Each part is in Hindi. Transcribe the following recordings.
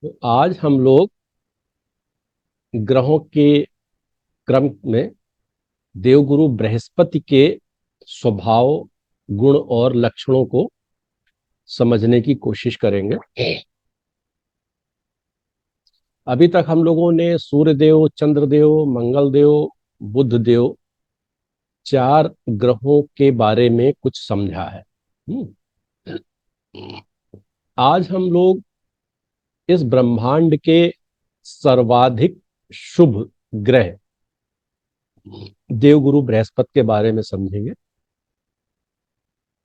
तो आज हम लोग ग्रहों के क्रम में देवगुरु बृहस्पति के स्वभाव, गुण और लक्षणों को समझने की कोशिश करेंगे। अभी तक हम लोगों ने सूर्यदेव, चंद्रदेव, मंगलदेव, बुधदेव, चार ग्रहों के बारे में कुछ समझा है। आज हम लोग इस ब्रह्मांड के सर्वाधिक शुभ ग्रह देवगुरु बृहस्पति के बारे में समझेंगे।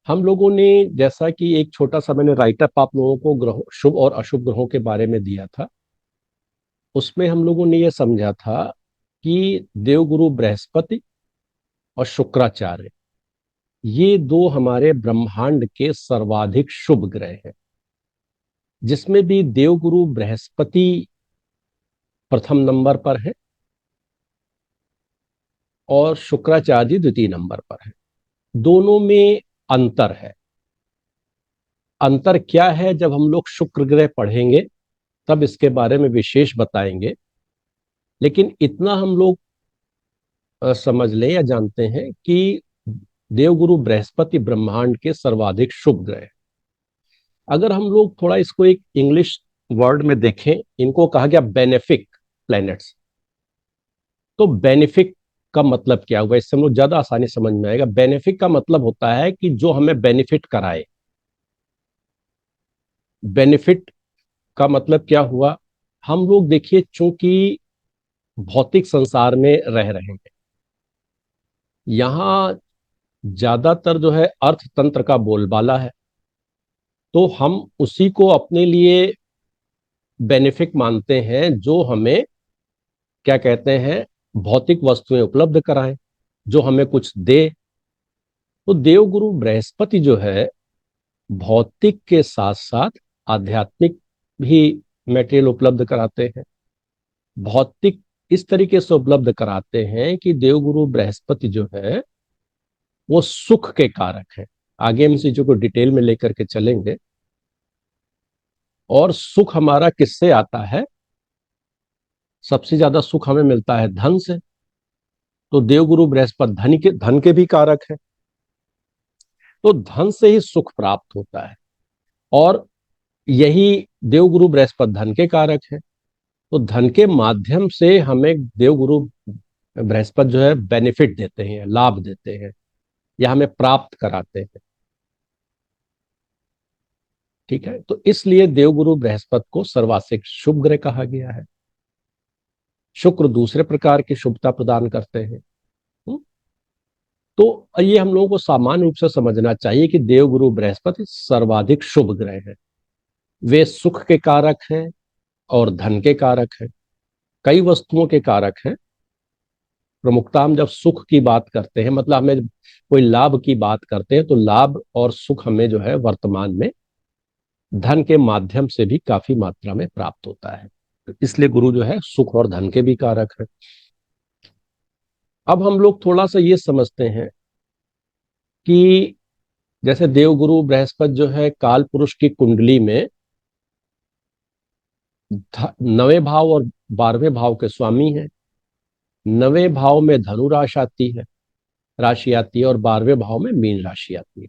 हम लोगों ने, जैसा कि एक छोटा सा मैंने राइटअप आप लोगों को ग्रहों, शुभ और अशुभ ग्रहों के बारे में दिया था, उसमें हम लोगों ने यह समझा था कि देवगुरु बृहस्पति और शुक्राचार्य, ये दो हमारे ब्रह्मांड के सर्वाधिक शुभ ग्रह हैं, जिसमें भी देवगुरु बृहस्पति प्रथम नंबर पर है और शुक्राचार्य जी द्वितीय नंबर पर है। दोनों में अंतर है। अंतर क्या है, जब हम लोग शुक्र ग्रह पढ़ेंगे तब इसके बारे में विशेष बताएंगे। लेकिन इतना हम लोग समझ लें या जानते हैं कि देवगुरु बृहस्पति ब्रह्मांड के सर्वाधिक शुभ ग्रह हैं। अगर हम लोग थोड़ा इसको एक इंग्लिश वर्ड में देखें, इनको कहा गया बेनिफिक प्लैनेट्स। तो बेनिफिक का मतलब क्या हुआ, इससे हम लोग ज्यादा आसानी समझ में आएगा। बेनिफिक का मतलब होता है कि जो हमें बेनिफिट कराए। बेनिफिट का मतलब क्या हुआ, हम लोग देखिए, चूंकि भौतिक संसार में रह रहे हैं, यहां ज्यादातर जो है अर्थतंत्र का बोलबाला है, तो हम उसी को अपने लिए बेनिफिक मानते हैं जो हमें क्या कहते हैं, भौतिक वस्तुएं उपलब्ध कराएं, जो हमें कुछ दे। तो देवगुरु बृहस्पति जो है, भौतिक के साथ साथ आध्यात्मिक भी मटेरियल उपलब्ध कराते हैं। भौतिक इस तरीके से उपलब्ध कराते हैं कि देवगुरु बृहस्पति जो है वो सुख के कारक है। आगे हम इस चीजों को डिटेल में लेकर के चलेंगे। और सुख हमारा किससे आता है? सबसे ज्यादा सुख हमें मिलता है धन से। तो देवगुरु बृहस्पति धन के भी कारक है। तो धन से ही सुख प्राप्त होता है, और यही देवगुरु बृहस्पति धन के कारक है। तो धन के माध्यम से हमें देवगुरु बृहस्पति जो है बेनिफिट देते हैं, लाभ देते हैं, या हमें प्राप्त कराते हैं। ठीक है, तो इसलिए देवगुरु बृहस्पति को सर्वाधिक शुभ ग्रह कहा गया है। शुक्र दूसरे प्रकार की शुभता प्रदान करते हैं। हम्म? तो ये हम लोगों को सामान्य रूप से समझना चाहिए कि देवगुरु बृहस्पति सर्वाधिक शुभ ग्रह है। वे सुख के कारक हैं और धन के कारक हैं, कई वस्तुओं के कारक हैं। प्रमुखता हम जब सुख की बात करते हैं, मतलब हमें कोई लाभ की बात करते हैं, तो लाभ और सुख हमें जो है वर्तमान में धन के माध्यम से भी काफी मात्रा में प्राप्त होता है। इसलिए गुरु जो है सुख और धन के भी कारक है। अब हम लोग थोड़ा सा ये समझते हैं कि जैसे देवगुरु बृहस्पति जो है काल पुरुष की कुंडली में नवे भाव और 12वें भाव के स्वामी हैं। नवे भाव में धनु राशि आती है और 12वें भाव में मीन राशि आती है।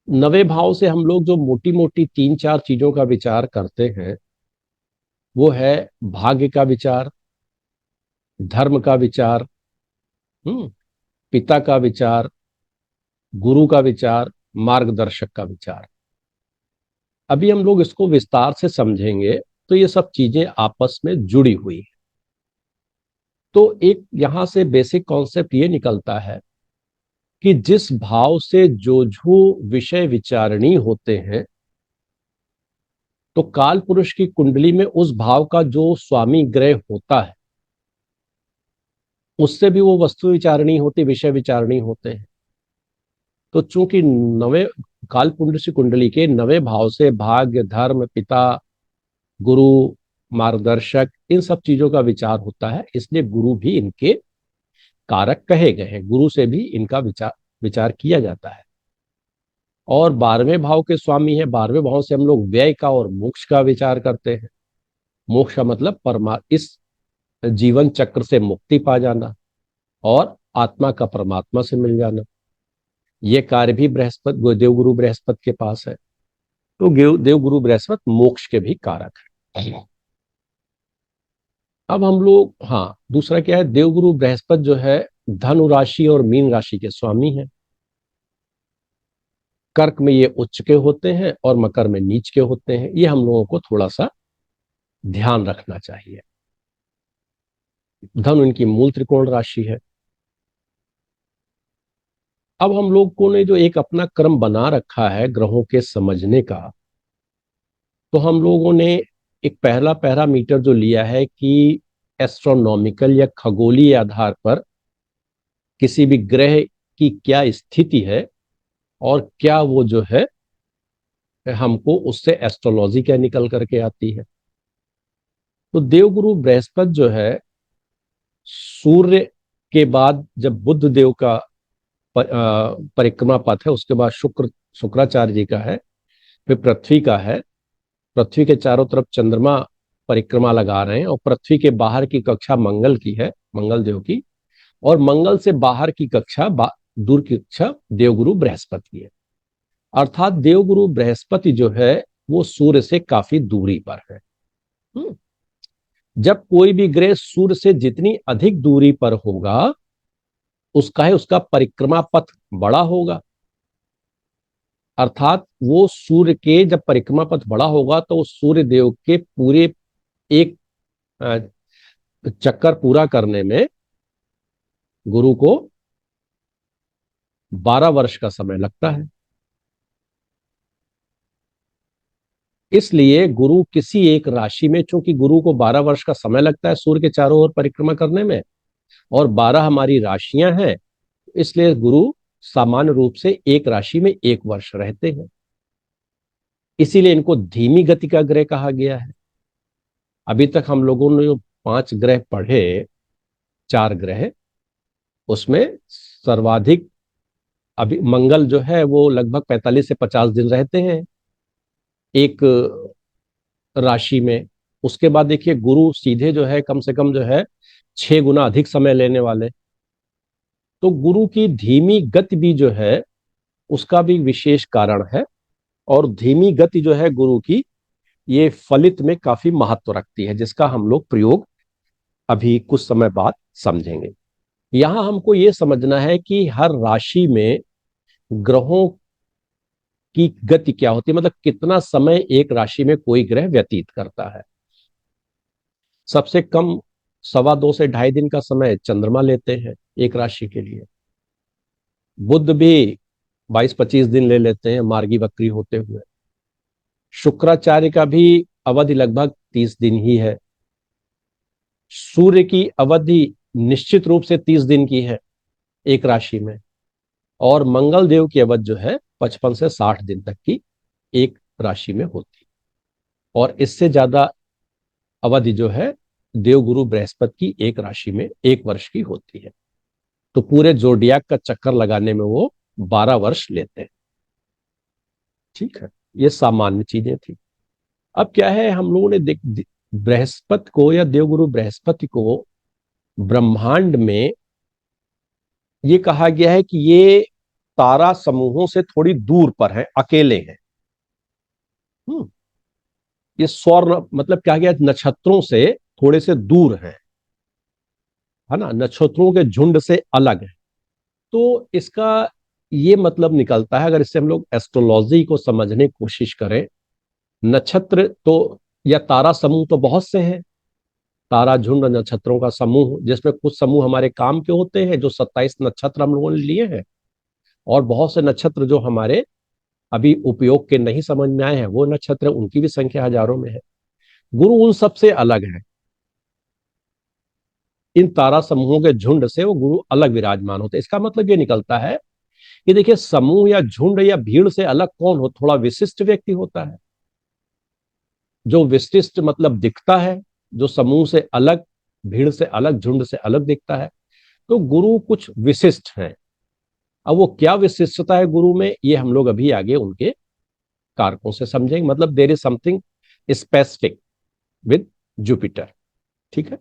नवे भाव से हम लोग जो मोटी मोटी तीन चार चीजों का विचार करते हैं, वो है भाग्य का विचार, धर्म का विचार, पिता का विचार, गुरु का विचार, मार्गदर्शक का विचार। अभी हम लोग इसको विस्तार से समझेंगे, तो ये सब चीजें आपस में जुड़ी हुई हैं। तो एक यहां से बेसिक कॉन्सेप्ट ये निकलता है कि जिस भाव से जो विषय विचारणी होते हैं, तो काल पुरुष की कुंडली में उस भाव का जो स्वामी ग्रह होता है, उससे भी वो वस्तु विचारणी होती, विषय विचारणी होते हैं। तो चूंकि नवे काल पुरुष कुंडली के नवे भाव से भाग्य, धर्म, पिता, गुरु, मार्गदर्शक, इन सब चीजों का विचार होता है, इसलिए गुरु भी इनके कारक कहे गए हैं। गुरु से भी इनका विचार विचार किया जाता है। और 12वें भाव के स्वामी है। 12वें भाव से हम लोग व्यय का और मोक्ष का विचार करते हैं। मोक्ष का मतलब इस जीवन चक्र से मुक्ति पा जाना और आत्मा का परमात्मा से मिल जाना। ये कार्य भी बृहस्पति, देवगुरु बृहस्पति के पास है। तो देवगुरु बृहस्पति मोक्ष के भी कारक है। अब हम लोग, हाँ, दूसरा क्या है, देवगुरु बृहस्पति जो है धनु राशि और मीन राशि के स्वामी हैं। कर्क में ये उच्च के होते हैं और मकर में नीच के होते हैं। ये हम लोगों को थोड़ा सा ध्यान रखना चाहिए। धनु इनकी मूल त्रिकोण राशि है। अब हम लोगों ने जो एक अपना क्रम बना रखा है ग्रहों के समझने का, तो हम लोगों ने एक पहला पैरामीटर जो लिया है कि एस्ट्रोनॉमिकल या खगोलीय आधार पर किसी भी ग्रह की क्या स्थिति है और क्या वो जो है हमको उससे एस्ट्रोलॉजी क्या निकल करके आती है। तो देवगुरु बृहस्पति जो है सूर्य के बाद जब बुध देव का परिक्रमा पथ है, उसके बाद शुक्राचार्य जी का है, फिर पृथ्वी का है। पृथ्वी के चारों तरफ चंद्रमा परिक्रमा लगा रहे हैं और पृथ्वी के बाहर की कक्षा मंगल की है, मंगल देव की। और मंगल से बाहर की कक्षा दूर की कक्षा देवगुरु बृहस्पति की है। अर्थात देवगुरु बृहस्पति जो है वो सूर्य से काफी दूरी पर है। जब कोई भी ग्रह सूर्य से जितनी अधिक दूरी पर होगा उसका परिक्रमा पथ बड़ा होगा। अर्थात वो सूर्य के जब परिक्रमा पथ बड़ा होगा तो सूर्य देव के पूरे एक चक्कर पूरा करने में गुरु को 12 वर्ष का समय लगता है। इसलिए गुरु किसी एक राशि में, चूंकि गुरु को 12 वर्ष का समय लगता है सूर्य के चारों ओर परिक्रमा करने में और 12 हमारी राशियां हैं, इसलिए गुरु सामान्य रूप से एक राशि में 1 वर्ष रहते हैं। इसीलिए इनको धीमी गति का ग्रह कहा गया है। अभी तक हम लोगों ने जो 5 ग्रह पढ़े, 4 ग्रह, उसमें सर्वाधिक अभी मंगल जो है वो लगभग 45 से 50 दिन रहते हैं एक राशि में। उसके बाद देखिए गुरु सीधे जो है कम से कम जो है 6 गुना अधिक समय लेने वाले। तो गुरु की धीमी गति भी जो है उसका भी विशेष कारण है। और धीमी गति जो है गुरु की, ये फलित में काफी महत्व रखती है, जिसका हम लोग प्रयोग अभी कुछ समय बाद समझेंगे। यहां हमको ये समझना है कि हर राशि में ग्रहों की गति क्या होती है, मतलब कितना समय एक राशि में कोई ग्रह व्यतीत करता है। सबसे कम 2.25 से 2.5 दिन का समय चंद्रमा लेते हैं एक राशि के लिए। बुध भी 22-25 दिन ले लेते हैं मार्गी वक्री होते हुए। शुक्राचार्य का भी अवधि लगभग 30 दिन ही है। सूर्य की अवधि निश्चित रूप से 30 दिन की है एक राशि में। और मंगल देव की अवधि जो है 55 से 60 दिन तक की एक राशि में होती। और इससे ज्यादा अवधि जो है देवगुरु बृहस्पति की एक राशि में 1 वर्ष की होती है। तो पूरे जोडियाक का चक्कर लगाने में वो 12 वर्ष लेते हैं। ठीक है, ये सामान्य चीजें थी। अब क्या है, हम लोगों ने बृहस्पति को या देवगुरु बृहस्पति को ब्रह्मांड में ये कहा गया है कि ये तारा समूहों से थोड़ी दूर पर है, अकेले हैं। ये सौर मतलब क्या गया, नक्षत्रों से थोड़े से दूर है ना, नक्षत्रों के झुंड से अलग है। तो इसका ये मतलब निकलता है, अगर इससे हम लोग एस्ट्रोलॉजी को समझने की कोशिश करें, नक्षत्र तो या तारा समूह तो बहुत से हैं। तारा झुंड नक्षत्रों का समूह, जिसमें कुछ समूह हमारे काम के होते हैं, जो 27 नक्षत्र हम लोगों ने लिए हैं, और बहुत से नक्षत्र जो हमारे अभी उपयोग के नहीं समझ में आए हैं, वो नक्षत्र उनकी भी संख्या हजारों में है। गुरु उन सबसे अलग है। इन तारा समूहों के झुंड से वो गुरु अलग विराजमान होते हैं। इसका मतलब ये निकलता है कि देखिए, समूह या झुंड या भीड़ से अलग कौन हो, थोड़ा विशिष्ट व्यक्ति होता है, जो विशिष्ट मतलब दिखता है, जो समूह से अलग, भीड़ से अलग, झुंड से अलग दिखता है। तो गुरु कुछ विशिष्ट हैं। अब वो क्या विशिष्टता है गुरु में, ये हम लोग अभी आगे उनके कारकों से समझेंगे। मतलब there is something specific with Jupiter. ठीक है।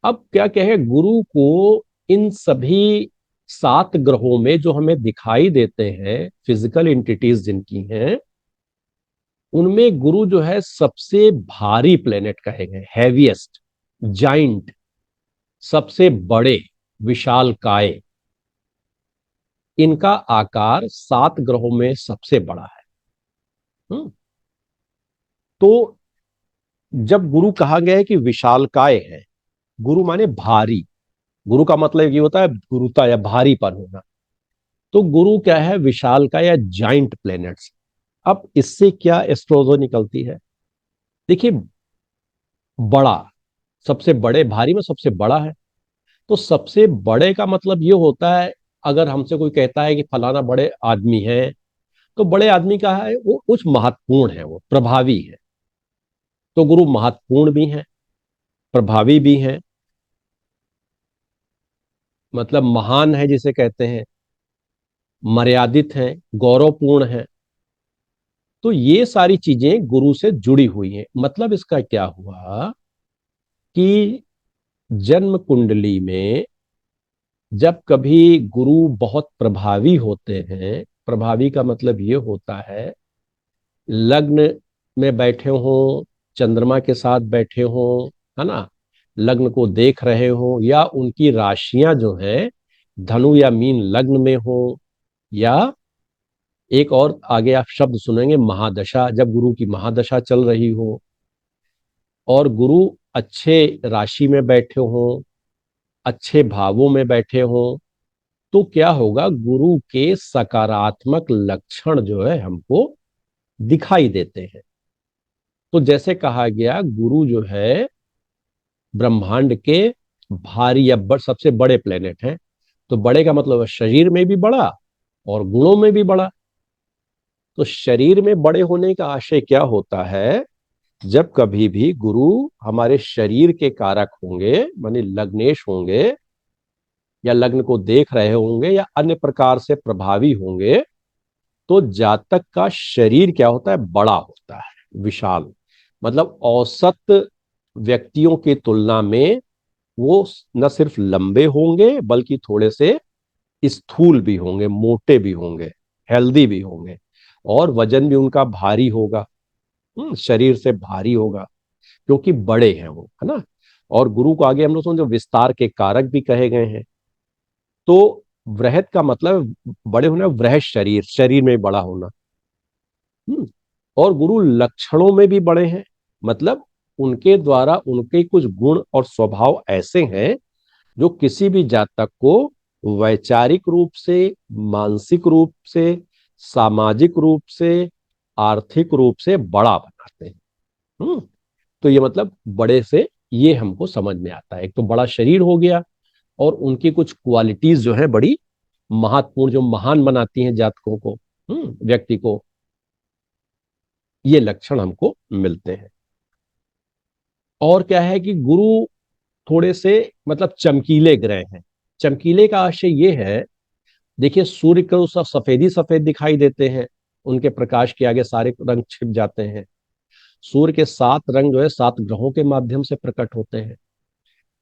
अब क्या कहे, गुरु को इन सभी 7 ग्रहों में जो हमें दिखाई देते हैं, फिजिकल एंटिटीज जिनकी हैं, उनमें गुरु जो है सबसे भारी प्लेनेट कहे गए, हैवीएस्ट, जाइंट, सबसे बड़े, विशाल काय। इनका आकार 7 ग्रहों में सबसे बड़ा है। तो जब गुरु कहा गया है कि विशालकाय है, गुरु माने भारी, गुरु का मतलब ये होता है गुरुता या भारीपन होना। तो गुरु क्या है, विशालकाय या जाइंट प्लैनेट्स। अब इससे क्या एस्ट्रोजो निकलती है, देखिए, बड़ा, सबसे बड़े, भारी में सबसे बड़ा है। तो सबसे बड़े का मतलब ये होता है, अगर हमसे कोई कहता है कि फलाना बड़े आदमी है, तो बड़े आदमी का है वो कुछ महत्वपूर्ण है, वो प्रभावी है। तो गुरु महत्वपूर्ण भी हैं, प्रभावी भी हैं, मतलब महान है जिसे कहते हैं, मर्यादित हैं, गौरवपूर्ण है। तो ये सारी चीजें गुरु से जुड़ी हुई हैं। मतलब इसका क्या हुआ कि जन्म कुंडली में जब कभी गुरु बहुत प्रभावी होते हैं, प्रभावी का मतलब ये होता है लग्न में बैठे हों, चंद्रमा के साथ बैठे हों, है ना, लग्न को देख रहे हों, या उनकी राशियां जो है धनु या मीन लग्न में हो, या एक और आगे आप शब्द सुनेंगे महादशा, जब गुरु की महादशा चल रही हो, और गुरु अच्छे राशि में बैठे हों, अच्छे भावों में बैठे हों, तो क्या होगा, गुरु के सकारात्मक लक्षण जो है हमको दिखाई देते हैं। तो जैसे कहा गया, गुरु जो है ब्रह्मांड के भारी या सबसे बड़े प्लेनेट हैं। तो बड़े का मतलब है शरीर में भी बड़ा और गुणों में भी बड़ा। तो शरीर में बड़े होने का आशय क्या होता है, जब कभी भी गुरु हमारे शरीर के कारक होंगे, माने लग्नेश होंगे, या लग्न को देख रहे होंगे, या अन्य प्रकार से प्रभावी होंगे, तो जातक का शरीर क्या होता है, बड़ा होता है, विशाल। मतलब औसत व्यक्तियों की तुलना में वो न सिर्फ लंबे होंगे, बल्कि थोड़े से स्थूल भी होंगे, मोटे भी होंगे, हेल्दी भी होंगे, और वजन भी उनका भारी होगा। शरीर से भारी होगा, क्योंकि बड़े हैं वो, है ना। और गुरु को आगे हम लोग जो विस्तार के कारक भी कहे गए हैं। तो वृहत का मतलब बड़े होना, वृहत शरीर, शरीर में बड़ा होना। और गुरु लक्षणों में भी बड़े हैं, मतलब उनके द्वारा उनके कुछ गुण और स्वभाव ऐसे हैं जो किसी भी जातक को वैचारिक रूप से, मानसिक रूप से, सामाजिक रूप से, आर्थिक रूप से बड़ा बनाते हैं। तो ये मतलब बड़े से ये हमको समझ में आता है, एक तो बड़ा शरीर हो गया, और उनकी कुछ क्वालिटीज जो है बड़ी महत्वपूर्ण, जो महान बनाती हैं जातकों को, व्यक्ति को, ये लक्षण हमको मिलते हैं। और क्या है कि गुरु थोड़े से मतलब चमकीले ग्रह हैं। चमकीले का आशय ये है, देखिए सूर्य को सब सफेद ही सफेद दिखाई देते हैं, उनके प्रकाश के आगे सारे रंग छिप जाते हैं। सूर्य के 7 रंग जो है 7 ग्रहों के माध्यम से प्रकट होते हैं।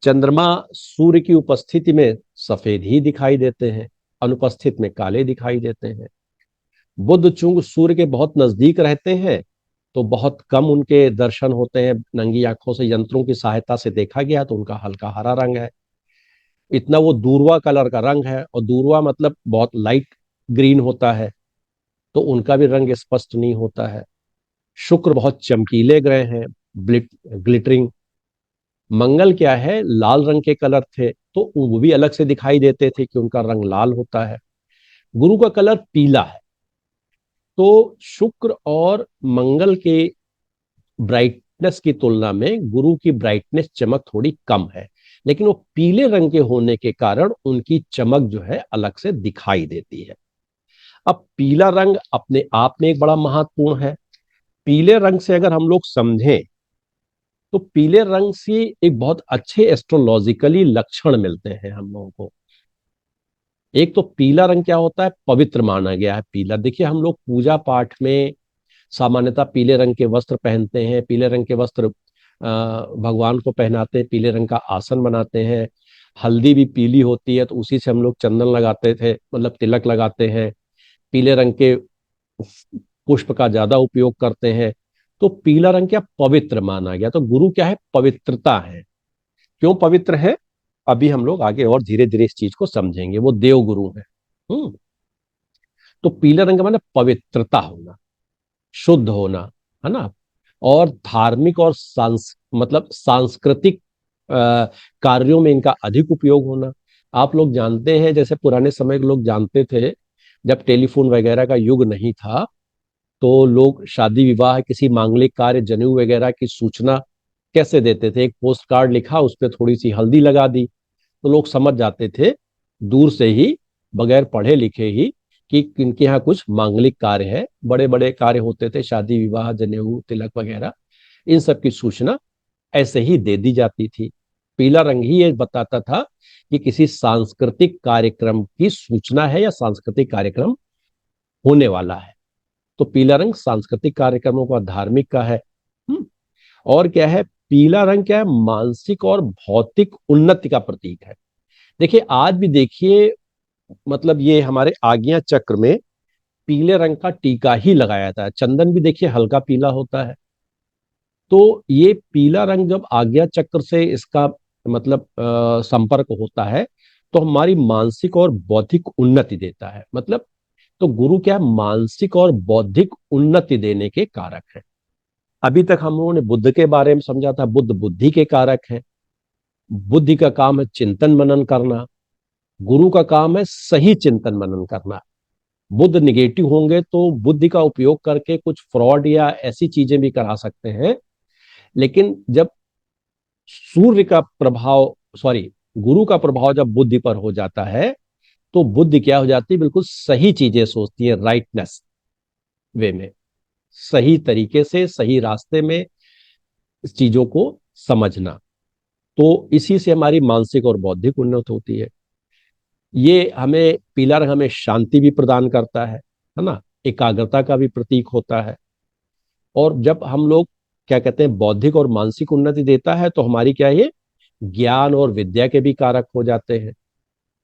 चंद्रमा सूर्य की उपस्थिति में सफेद ही दिखाई देते हैं, अनुपस्थित में काले दिखाई देते हैं। बुध चूंकि सूर्य के बहुत नजदीक रहते हैं, तो बहुत कम उनके दर्शन होते हैं, नंगी आंखों से यंत्रों की सहायता से देखा गया तो उनका हल्का हरा रंग है। इतना वो दूरवा कलर का रंग है, और दूरवा मतलब बहुत लाइट ग्रीन होता है, तो उनका भी रंग स्पष्ट नहीं होता है। शुक्र बहुत चमकीले ग्रह हैं, ग्लिटरिंग। मंगल क्या है, लाल रंग के कलर थे, तो वो भी अलग से दिखाई देते थे कि उनका रंग लाल होता है। गुरु का कलर पीला है। तो शुक्र और मंगल के ब्राइटनेस की तुलना में गुरु की ब्राइटनेस, चमक थोड़ी कम है, लेकिन वो पीले रंग के होने के कारण उनकी चमक जो है अलग से दिखाई देती है। अब पीला रंग अपने आप में एक बड़ा महत्वपूर्ण है। पीले रंग से अगर हम लोग समझें, तो पीले रंग से एक बहुत अच्छे एस्ट्रोलॉजिकली लक्षण मिलते हैं हम लोगों को। एक तो पीला रंग क्या होता है, पवित्र माना गया है पीला। देखिए हम लोग पूजा पाठ में सामान्यतः पीले रंग के वस्त्र पहनते हैं, पीले रंग के वस्त्र भगवान को पहनाते हैं, पीले रंग का आसन बनाते हैं। हल्दी भी पीली होती है तो उसी से हम लोग चंदन लगाते थे, मतलब तिलक लगाते हैं। पीले रंग के पुष्प का ज्यादा उपयोग करते हैं। तो पीला रंग क्या, पवित्र माना गया। तो गुरु क्या है, पवित्रता है। क्यों पवित्र है, अभी हम लोग आगे और धीरे धीरे इस चीज को समझेंगे। वो देव गुरु है। तो पीले रंग का मतलब पवित्रता होना, शुद्ध होना, है ना। और धार्मिक और मतलब सांस्कृतिक कार्यों में इनका अधिक उपयोग होना। आप लोग जानते हैं, जैसे पुराने समय के लोग जानते थे, जब टेलीफोन वगैरह का युग नहीं था, तो लोग शादी विवाह, किसी मांगलिक कार्य, जनेऊ वगैरह की सूचना कैसे देते थे। एक पोस्ट कार्ड लिखा, उस पर थोड़ी सी हल्दी लगा दी, तो लोग समझ जाते थे दूर से ही, बगैर पढ़े लिखे ही, कि इनके यहाँ कुछ मांगलिक कार्य है। बड़े बड़े कार्य होते थे, शादी विवाह, जनेऊ, तिलक वगैरह, इन सब की सूचना ऐसे ही दे दी जाती थी। पीला रंग ही ये बताता था कि किसी सांस्कृतिक कार्यक्रम की सूचना है या सांस्कृतिक कार्यक्रम होने वाला है। तो पीला रंग सांस्कृतिक कार्यक्रमों का, धार्मिक का है। और क्या है, पीला रंग क्या है, मानसिक और भौतिक उन्नति का प्रतीक है। देखिए आज भी देखिए, मतलब ये हमारे आज्ञा चक्र में पीले रंग का टीका ही लगाया जाता है। चंदन भी देखिए हल्का पीला होता है। तो ये पीला रंग जब आज्ञा चक्र से इसका मतलब संपर्क होता है, तो हमारी मानसिक और बौद्धिक उन्नति देता है। मतलब तो गुरु क्या है, मानसिक और बौद्धिक उन्नति देने के कारक है। अभी तक हम लोगों ने बुद्ध के बारे में समझा था, बुद्ध बुद्धि के कारक है। बुद्धि का काम है चिंतन मनन करना, गुरु का काम है सही चिंतन मनन करना। बुद्ध निगेटिव होंगे तो बुद्धि का उपयोग करके कुछ फ्रॉड या ऐसी चीजें भी करा सकते हैं। लेकिन जब सूर्य का प्रभाव, सॉरी, गुरु का प्रभाव जब बुद्धि पर हो जाता है, तो बुद्धि क्या हो जाती है, बिल्कुल सही चीजें सोचती है, राइटनेस वे में, सही तरीके से, सही रास्ते में इस चीजों को समझना। तो इसी से हमारी मानसिक और बौद्धिक उन्नति होती है। ये हमें, पीला रंग हमें शांति भी प्रदान करता है ना, एकाग्रता का भी प्रतीक होता है। और जब हम लोग क्या कहते हैं, बौद्धिक और मानसिक उन्नति देता है, तो हमारी क्या है, ये ज्ञान और विद्या के भी कारक हो जाते हैं।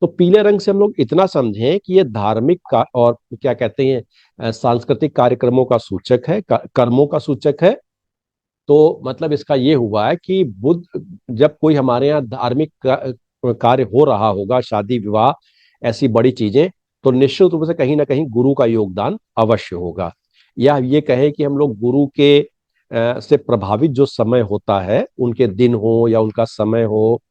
तो पीले रंग से हम लोग इतना समझें कि ये धार्मिक का और क्या कहते हैं, सांस्कृतिक कार्यक्रमों का सूचक है, कर्मों का सूचक है। तो मतलब इसका ये हुआ है कि बुद्ध, जब कोई हमारे यहाँ धार्मिक कार्य हो रहा होगा, शादी विवाह, ऐसी बड़ी चीजें, तो निश्चित रूप से कहीं ना कहीं गुरु का योगदान अवश्य होगा। या ये कहें कि हम लोग गुरु के से प्रभावित जो समय होता है, उनके दिन हो या उनका समय हो,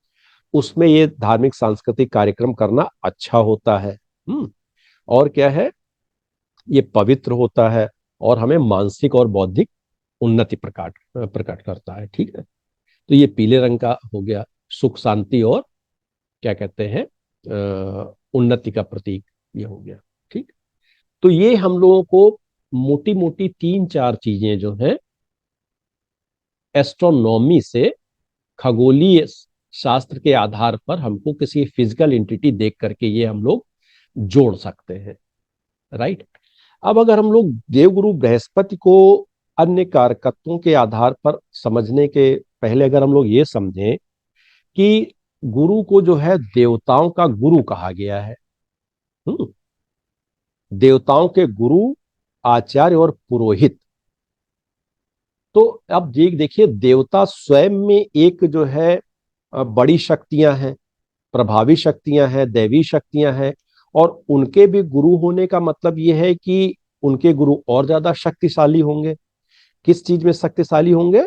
उसमें ये धार्मिक सांस्कृतिक कार्यक्रम करना अच्छा होता है। और क्या है, ये पवित्र होता है और हमें मानसिक और बौद्धिक उन्नति प्रकट प्रकट करता है। ठीक है। तो ये पीले रंग का हो गया, सुख शांति और क्या कहते हैं, उन्नति का प्रतीक ये हो गया। ठीक। तो ये हम लोगों को मोटी मोटी तीन चार चीजें जो है एस्ट्रोनॉमी से, खगोलीय शास्त्र के आधार पर हमको किसी फिजिकल एंटिटी देख करके ये हम लोग जोड़ सकते हैं। राइट। अब अगर हम लोग देवगुरु बृहस्पति को अन्य कारकत्वों के आधार पर समझने के पहले अगर हम लोग ये समझें कि गुरु को जो है देवताओं का गुरु कहा गया है। देवताओं के गुरु, आचार्य और पुरोहित। तो अब देखिए, देवता स्वयं में एक जो है बड़ी शक्तियां हैं, प्रभावी शक्तियां हैं, दैवी शक्तियां हैं। और उनके भी गुरु होने का मतलब यह है कि उनके गुरु और ज्यादा शक्तिशाली होंगे। किस चीज में शक्तिशाली होंगे,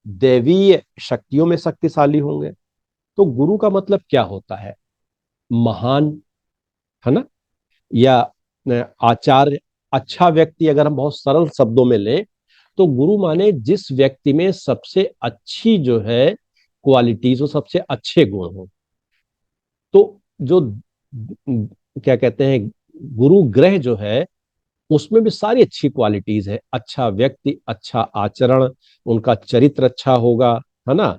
दैवीय शक्तियों में शक्तिशाली होंगे। तो गुरु का मतलब क्या होता है, महान, है ना, या आचार्य, अच्छा व्यक्ति। अगर हम बहुत सरल शब्दों में लें, तो गुरु माने जिस व्यक्ति में सबसे अच्छी जो है क्वालिटीज हो, सबसे अच्छे गुण हो। तो जो क्या कहते हैं, गुरु ग्रह जो है, उसमें भी सारी अच्छी क्वालिटीज है। अच्छा व्यक्ति, अच्छा आचरण, उनका चरित्र अच्छा होगा, है ना,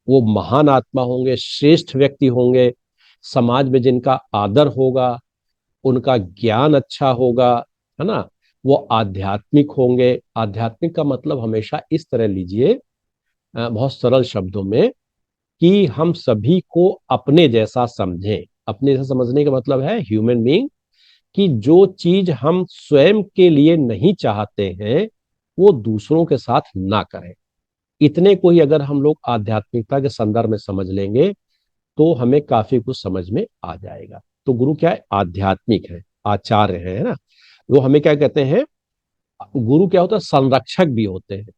वो महान आत्मा होंगे, श्रेष्ठ व्यक्ति होंगे। समाज में जिनका आदर होगा, उनका ज्ञान अच्छा होगा, है ना, वो आध्यात्मिक होंगे। आध्यात्मिक का मतलब हमेशा इस तरह लीजिए, बहुत सरल शब्दों में, कि हम सभी को अपने जैसा समझें। अपने जैसा समझने का मतलब है ह्यूमन बीइंग, कि जो चीज हम स्वयं के लिए नहीं चाहते हैं वो दूसरों के साथ ना करें। इतने को ही अगर हम लोग आध्यात्मिकता के संदर्भ में समझ लेंगे तो हमें काफी कुछ समझ में आ जाएगा। तो गुरु क्या है? आध्यात्मिक है, आचार्य है ना। वो हमें क्या कहते हैं? गुरु क्या होता है? संरक्षक भी होते हैं।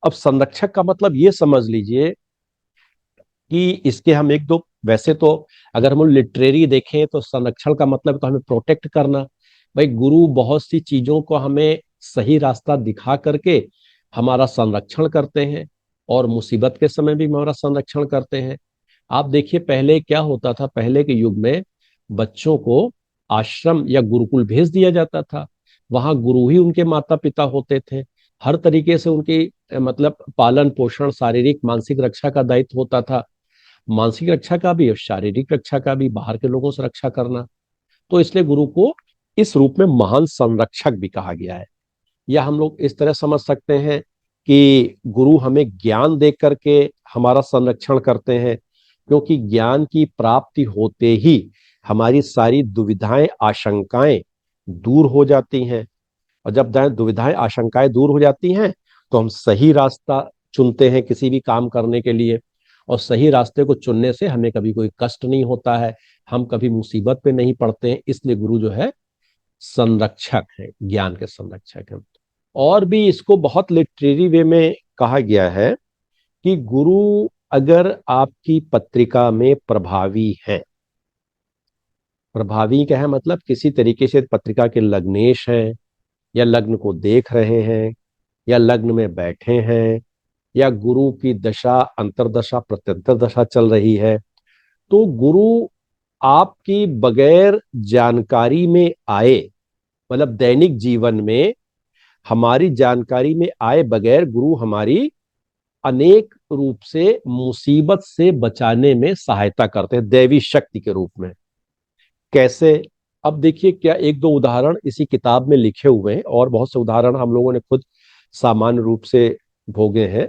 अब संरक्षक का मतलब ये समझ लीजिए कि इसके हम एक दो, वैसे तो अगर हम लिटरेरी देखें तो संरक्षण का मतलब तो हमें प्रोटेक्ट करना। भाई गुरु बहुत सी चीजों को हमें सही रास्ता दिखा करके हमारा संरक्षण करते हैं, और मुसीबत के समय भी हमारा संरक्षण करते हैं। आप देखिए पहले क्या होता था, पहले के युग में बच्चों को आश्रम या गुरुकुल भेज दिया जाता था। वहां गुरु ही उनके माता पिता होते थे। हर तरीके से उनकी मतलब पालन पोषण, शारीरिक मानसिक रक्षा का दायित्व होता था। मानसिक रक्षा का भी और शारीरिक रक्षा का भी, बाहर के लोगों से रक्षा करना। तो इसलिए गुरु को इस रूप में महान संरक्षक भी कहा गया है। या हम लोग इस तरह समझ सकते हैं कि गुरु हमें ज्ञान दे करके हमारा संरक्षण करते हैं, क्योंकि ज्ञान की प्राप्ति होते ही हमारी सारी दुविधाएं आशंकाएं दूर हो जाती हैं। और जब दुविधाएं आशंकाएं दूर हो जाती हैं तो हम सही रास्ता चुनते हैं किसी भी काम करने के लिए। और सही रास्ते को चुनने से हमें कभी कोई कष्ट नहीं होता है, हम कभी मुसीबत पे नहीं पड़ते हैं। इसलिए गुरु जो है संरक्षक है, ज्ञान के संरक्षक है। और भी इसको बहुत लिटरेरी वे में कहा गया है कि गुरु अगर आपकी पत्रिका में प्रभावी है, प्रभावी क्या है मतलब किसी तरीके से पत्रिका के लग्नेश हैं, या लग्न को देख रहे हैं, या लग्न में बैठे हैं, या गुरु की दशा अंतरदशा प्रत्यंतर दशा चल रही है, तो गुरु आपकी बगैर जानकारी में आए, मतलब दैनिक जीवन में हमारी जानकारी में आए बगैर गुरु हमारी अनेक रूप से मुसीबत से बचाने में सहायता करते हैं, दैवी शक्ति के रूप में। कैसे? अब देखिए, क्या एक दो उदाहरण इसी किताब में लिखे हुए हैं, और बहुत से उदाहरण हम लोगों ने खुद सामान्य रूप से भोगे हैं।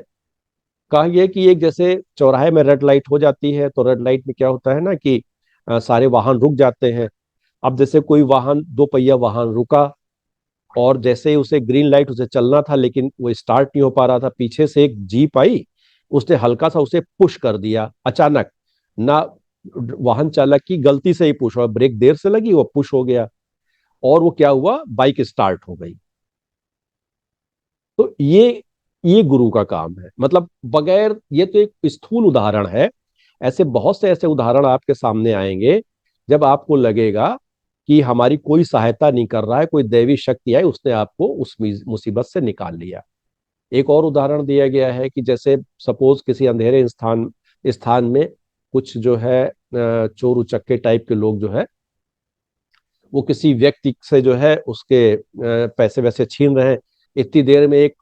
कहा यह कि एक जैसे चौराहे में रेड लाइट हो जाती है, तो रेड लाइट में क्या होता है ना कि सारे वाहन रुक जाते हैं। अब जैसे कोई वाहन, दो पहिया वाहन रुका, और जैसे ही उसे ग्रीन लाइट, उसे चलना था लेकिन वो स्टार्ट नहीं हो पा रहा था, पीछे से एक जीप आई, उसने हल्का सा उसे पुश कर दिया अचानक। ना वाहन चालक की गलती से ही पुश हुआ, ब्रेक देर से लगी, वो पुश हो गया, और वो क्या हुआ, बाइक स्टार्ट हो गई। तो ये गुरु का काम है। मतलब बगैर, ये तो एक स्थूल उदाहरण है, ऐसे बहुत से ऐसे उदाहरण आपके सामने आएंगे जब आपको लगेगा कि हमारी कोई सहायता नहीं कर रहा है, कोई दैवी शक्ति है, उसने आपको उस मुसीबत से निकाल लिया। एक और उदाहरण दिया गया है कि जैसे सपोज किसी अंधेरे स्थान स्थान में कुछ जो है चोर उचक्के टाइप के लोग जो है, वो किसी व्यक्ति से जो है उसके पैसे वैसे छीन रहे हैं। इतनी देर में एक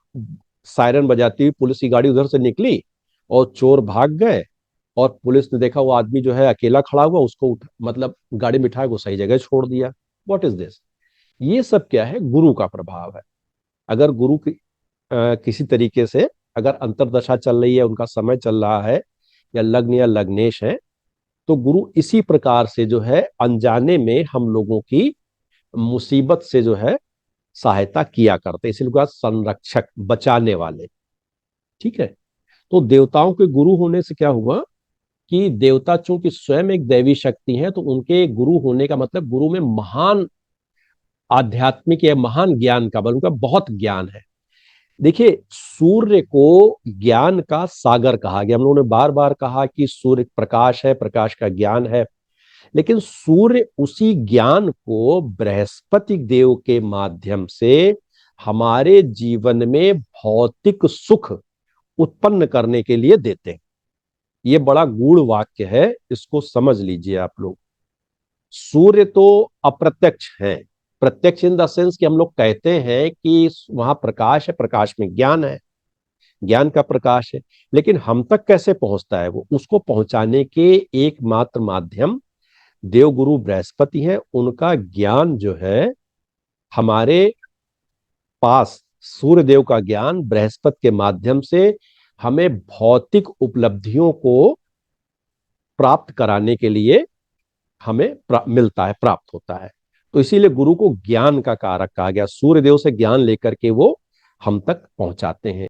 सायरन बजाती हुई पुलिस की गाड़ी उधर से निकली, और चोर भाग गए, और पुलिस ने देखा वो आदमी जो है अकेला खड़ा हुआ, उसको मतलब गाड़ी में बिठा को सही जगह छोड़ दिया। What is this? ये सब क्या है? गुरु का प्रभाव है। अगर गुरु की किसी तरीके से अगर अंतरदशा चल रही है, उनका समय चल रहा है, या लग्न या लग्नेश है, तो गुरु इसी प्रकार से जो है अनजाने में हम लोगों की मुसीबत से जो है सहायता किया करते, इसलिए उनका संरक्षक, बचाने वाले। ठीक है। तो देवताओं के गुरु होने से क्या हुआ कि देवता चूंकि स्वयं एक दैवी शक्ति है, तो उनके गुरु होने का मतलब गुरु में महान आध्यात्मिक या महान ज्ञान का बल, उनका बहुत ज्ञान है। देखिए, सूर्य को ज्ञान का सागर कहा गया। हम लोगों ने बार बार कहा कि सूर्य प्रकाश है, प्रकाश का ज्ञान है, लेकिन सूर्य उसी ज्ञान को बृहस्पति देव के माध्यम से हमारे जीवन में भौतिक सुख उत्पन्न करने के लिए देते हैं। ये बड़ा गूढ़ वाक्य है, इसको समझ लीजिए आप लोग। सूर्य तो अप्रत्यक्ष है, प्रत्यक्ष इन द सेंस कि हम लोग कहते हैं कि वहां प्रकाश है, प्रकाश में ज्ञान है। ज्ञान का प्रकाश है। लेकिन हम तक कैसे पहुंचता है वो, उसको पहुंचाने के एकमात्र माध्यम देवगुरु बृहस्पति हैं। उनका ज्ञान जो है हमारे पास, सूर्य देव का ज्ञान बृहस्पति के माध्यम से हमें भौतिक उपलब्धियों को प्राप्त कराने के लिए हमें मिलता है, प्राप्त होता है। तो इसीलिए गुरु को ज्ञान का कारक कहा गया। सूर्य देव से ज्ञान लेकर के वो हम तक पहुंचाते हैं।